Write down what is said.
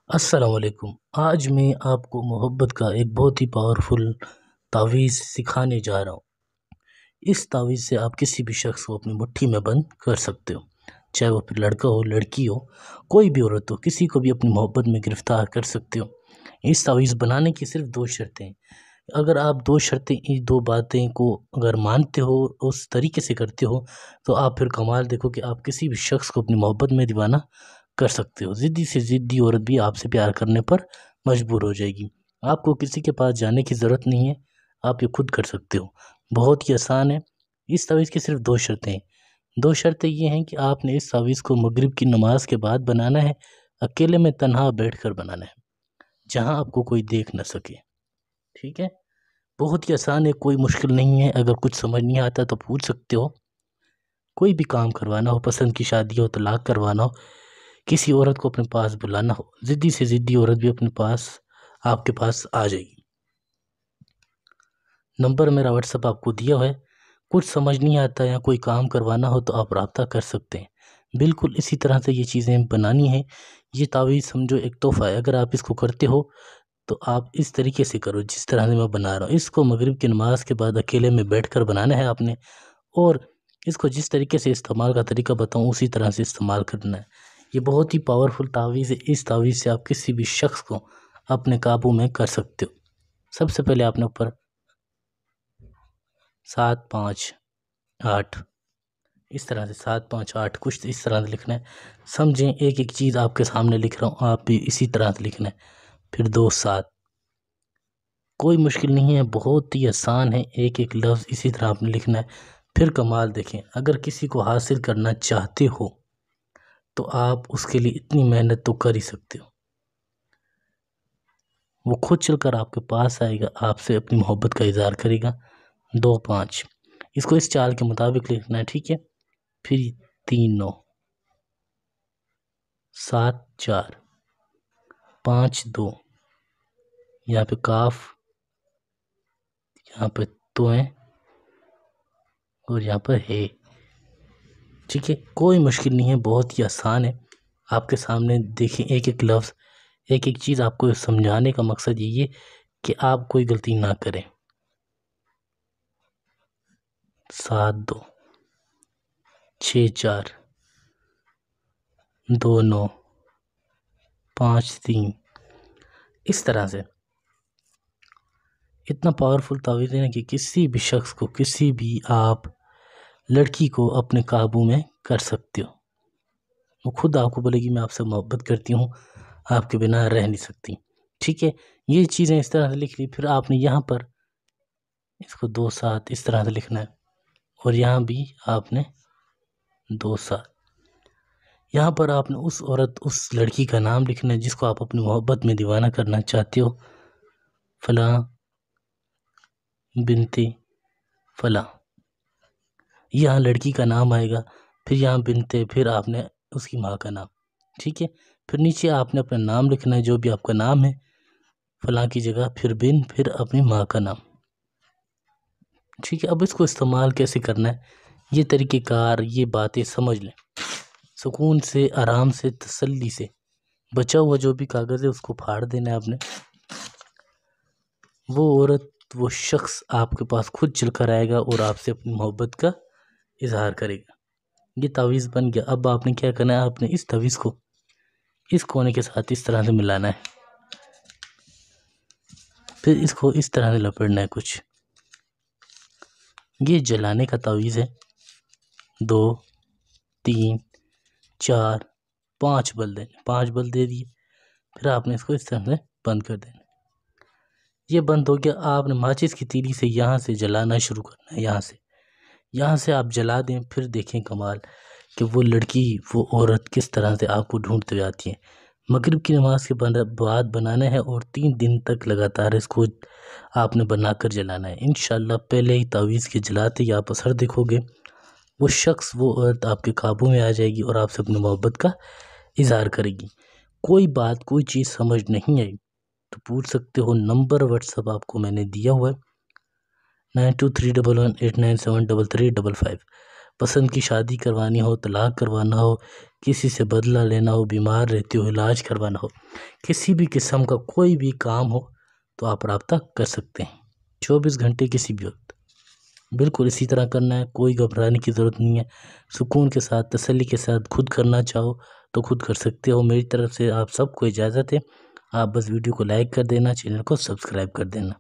السلام علیکم۔ آج میں آپ کو محبت کا ایک بہت ہی پاورفل تعویذ سکھانے جا رہا ہوں۔ اس تعویذ سے آپ کسی بھی شخص کو اپنی مٹھی میں بند کر سکتے ہو، چاہے وہ پھر لڑکا ہو، لڑکی ہو، کوئی بھی عورت ہو، کسی کو بھی اپنی محبت میں گرفتار کر سکتے ہو۔ اس تعویذ بنانے کی صرف 2 شرطیں ہیں۔ اگر آپ 2 شرطیں، ان 2 باتیں کو اگر مانتے ہو، اس طریقے سے کرتے ہو، تو آپ پھر کمال دیکھو کہ آپ کسی بھی شخص کو اپنی محبت میں دیوانہ کر سکتے ہو۔ ضدی سے ضدی عورت بھی آپ سے پیار کرنے پر مجبور ہو جائے گی۔ آپ کو کسی کے پاس جانے کی ضرورت نہیں ہے، آپ یہ خود کر سکتے ہو۔ بہت ہی آسان ہے۔ اس تعویذ کی صرف 2 شرطیں ہیں۔ 2 شرطیں یہ ہیں کہ آپ نے اس تعویذ کو مغرب کی نماز کے بعد بنانا ہے، اکیلے میں تنہا بیٹھ کر بنانا ہے، جہاں آپ کو کوئی دیکھ نہ سکے۔ ٹھیک ہے؟ بہت ہی آسان ہے، کوئی مشکل نہیں ہے۔ اگر کچھ سمجھ نہیں آتا تو پوچھ سکتے ہو۔ کوئی بھی کام کروانا ہو، پسند کی شادی ہو، طلاق کروانا ہو، کسی عورت کو اپنے پاس بلانا ہو، ضدی سے ضدی عورت بھی اپنے پاس آپ کے پاس آ جائے گی۔ نمبر میرا واٹس ایپ آپ کو دیا ہوا ہے۔ کچھ سمجھ نہیں آتا یا کوئی کام کروانا ہو تو آپ رابطہ کر سکتے ہیں۔ بالکل اسی طرح سے یہ چیزیں بنانی ہیں۔ یہ تعویذ سمجھو ایک تحفہ ہے۔ اگر آپ اس کو کرتے ہو تو آپ اس طریقے سے کرو جس طرح سے میں بنا رہا ہوں۔ اس کو مغرب کی نماز کے بعد اکیلے میں بیٹھ کر بنانا ہے آپ نے، اور اس کو جس طریقے سے استعمال کا طریقہ بتاؤں اسی طرح سے استعمال کرنا ہے۔ یہ بہت ہی پاورفل تعویذ ہے۔ اس تعویذ سے آپ کسی بھی شخص کو اپنے قابو میں کر سکتے ہو۔ سب سے پہلے آپ نے اوپر 7 5 8 اس طرح سے 7 5 8 کچھ اس طرح سے لکھنا ہے۔ سمجھیں، ایک ایک چیز آپ کے سامنے لکھ رہا ہوں، آپ بھی اسی طرح سے لکھنا ہے۔ پھر 2 7، کوئی مشکل نہیں ہے، بہت ہی آسان ہے۔ ایک ایک لفظ اسی طرح آپ نے لکھنا ہے۔ پھر کمال دیکھیں، اگر کسی کو حاصل کرنا چاہتے ہو تو آپ اس کے لیے اتنی محنت تو کر ہی سکتے ہو۔ وہ خود چل کر آپ کے پاس آئے گا، آپ سے اپنی محبت کا اظہار کرے گا۔ 2 5، اس کو اس چال کے مطابق لکھنا ہے، ٹھیک ہے؟ پھر 3 9، 7 4، 5 2، یہاں پہ کاف، یہاں پہ تویں، اور یہاں پر ہے۔ ٹھیک ہے؟ کوئی مشکل نہیں ہے، بہت ہی آسان ہے۔ آپ کے سامنے دیکھیں، ایک ایک لفظ، ایک ایک چیز آپ کو سمجھانے کا مقصد یہ ہے کہ آپ کوئی غلطی نہ کریں۔ 7 2، 6 4، 2 9، 5 3، اس طرح سے۔ اتنا پاورفل تعویذ ہے کہ کسی بھی شخص کو، کسی بھی آپ لڑکی کو اپنے قابو میں کر سکتے ہو۔ وہ خود آپ کو بولے گی میں آپ سے محبت کرتی ہوں، آپ کے بنا رہ نہیں سکتی۔ ٹھیک ہے؟ یہ چیزیں اس طرح سے لکھ لی۔ پھر آپ نے یہاں پر اس کو 2 7 اس طرح سے لکھنا ہے، اور یہاں بھی آپ نے 2 7۔ یہاں پر آپ نے اس عورت، اس لڑکی کا نام لکھنا ہے جس کو آپ اپنی محبت میں دیوانہ کرنا چاہتے ہو۔ فلاں بنت فلاں، یہاں لڑکی کا نام آئے گا، پھر یہاں بنت، پھر آپ نے اس کی ماں کا نام۔ ٹھیک ہے؟ پھر نیچے آپ نے اپنا نام لکھنا ہے، جو بھی آپ کا نام ہے، فلاں کی جگہ پھر بن، پھر اپنی ماں کا نام۔ ٹھیک ہے؟ اب اس کو استعمال کیسے کرنا ہے، یہ طریقہ کار، یہ باتیں سمجھ لیں۔ سکون سے، آرام سے، تسلی سے، بچا ہوا جو بھی کاغذ ہے اس کو پھاڑ دینا ہے آپ نے۔ وہ عورت، وہ شخص آپ کے پاس خود چل کر آئے گا اور آپ سے اپنی محبت کا اظہار کرے گا۔ یہ تعویذ بن گیا۔ اب آپ نے کیا کرنا ہے، آپ نے اس تعویذ کو اس کونے کے ساتھ اس طرح سے ملانا ہے، پھر اس کو اس طرح سے لپیٹنا ہے کچھ۔ یہ جلانے کا تعویذ ہے۔ 2 3 4 5 بل دینے، 5 بل دے دیے۔ پھر آپ نے اس کو اس طرح سے بند کر دینا۔ یہ بند ہو گیا۔ آپ نے ماچس کی تیلی سے یہاں سے جلانا شروع کرنا ہے، یہاں سے آپ جلا دیں۔ پھر دیکھیں کمال کہ وہ لڑکی، وہ عورت کس طرح سے آپ کو ڈھونڈتے ہوئے آتی ہے۔ مغرب کی نماز کے بعد بنانا ہے، اور 3 دن تک لگاتار اس کو آپ نے بنا کر جلانا ہے۔ انشاءاللہ پہلے ہی تعویذ کے جلاتے ہی آپ اثر دیکھو گے، وہ شخص، وہ عورت آپ کے قابو میں آ جائے گی اور آپ سے اپنی محبت کا اظہار کرے گی۔ کوئی بات، کوئی چیز سمجھ نہیں آئی تو پوچھ سکتے ہو۔ نمبر واٹس ایپ آپ کو میں نے دیا ہوا ہے 923118973355۔ پسند کی شادی کروانی ہو، طلاق کروانا ہو، کسی سے بدلہ لینا ہو، بیمار رہتے ہو، علاج کروانا ہو، کسی بھی قسم کا کوئی بھی کام ہو تو آپ رابطہ کر سکتے ہیں 24 گھنٹے کسی بھی وقت۔ بالکل اسی طرح کرنا ہے، کوئی گھبرانے کی ضرورت نہیں ہے، سکون کے ساتھ تسلی کے ساتھ خود کرنا چاہو تو خود کر سکتے ہو۔ میری طرف سے آپ سب کو اجازت ہے، آپ بس ویڈیو کو لائک کر دینا، چینل کو سبسکرائب کر دینا۔